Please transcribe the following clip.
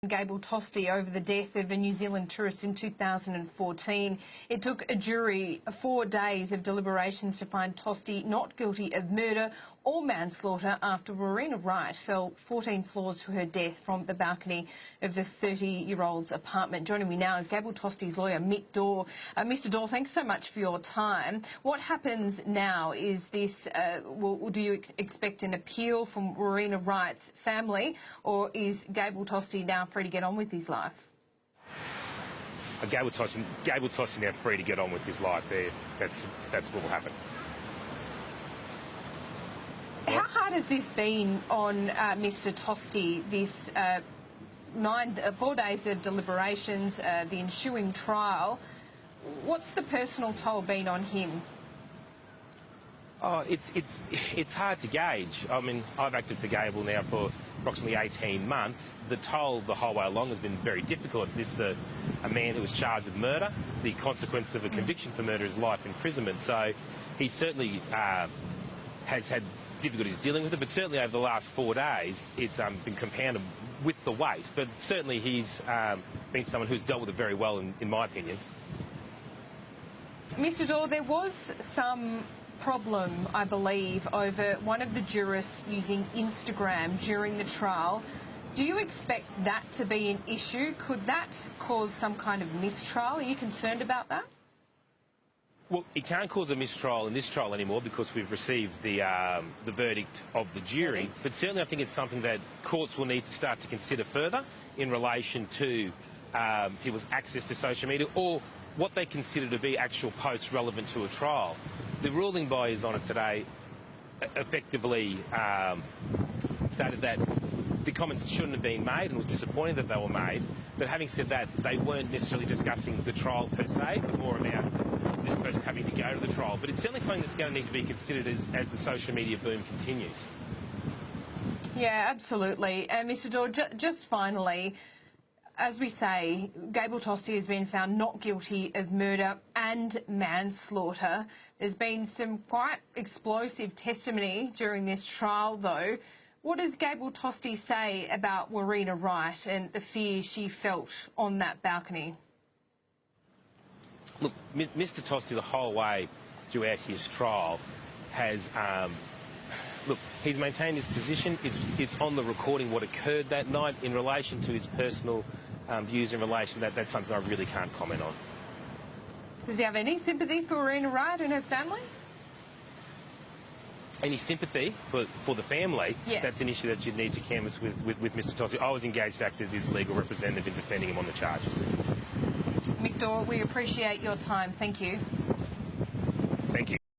Gable Tostee over the death of a New Zealand tourist in 2014. It took a jury 4 days of deliberations to find Tostee not guilty of murder or manslaughter after Warina Wright fell 14 floors to her death from the balcony of the 30-year-old's apartment. Joining me now is Gable Tostee's lawyer, Dore. Mr. Dore, thanks so much for your time. What happens now is this, do you expect an appeal from Warina Wright's family, or is Gable Tostee now free to get on with his life? Gable Tostee now free to get on with his life. That's what will happen. How hard has this been on Mr. Tostee, this 4 days of deliberations, the ensuing trial? What's the personal toll been on him? Oh, it's hard to gauge. I mean, I've acted for Gable now for approximately 18 months. The toll the whole way along has been very difficult. This is a man who was charged with murder. The consequence of a conviction for murder is life imprisonment. So he certainly has had difficulties dealing with it, but certainly over the last 4 days it's been compounded with the weight. But certainly he's been someone who's dealt with it very well, in my opinion. Mr. Dore, there was some problem, I believe, over one of the jurists using Instagram during the trial. Do you expect that to be an issue? Could that cause some kind of mistrial? Are you concerned about that? Well, it can't cause a mistrial in this trial anymore because we've received the verdict of the jury. But certainly I think it's something that courts will need to start to consider further in relation to people's access to social media or what they consider to be actual posts relevant to a trial. The ruling by His Honour today effectively stated that the comments shouldn't have been made and was disappointed that they were made. But having said that, they weren't necessarily discussing the trial per se, but more about this person having to go to the trial. But it's certainly something that's going to need to be considered as the social media boom continues. Yeah, absolutely. And Mr. Dore, just finally, as we say, Gable Tostee has been found not guilty of murder and manslaughter. There's been some quite explosive testimony during this trial, though. What does Gable Tostee say about Warina Wright and the fear she felt on that balcony? Look, Mr. Tostee, the whole way throughout his trial, has he's maintained his position. It's on the recording what occurred that night in relation to his personal views in relation to that. That's something I really can't comment on. Does he have any sympathy for Warina Wright and her family? Any sympathy for the family? Yes. That's an issue that you'd need to canvass with Mr. Tostee. I was engaged to act as his legal representative in defending him on the charges. Dore, we appreciate your time. Thank you. Thank you.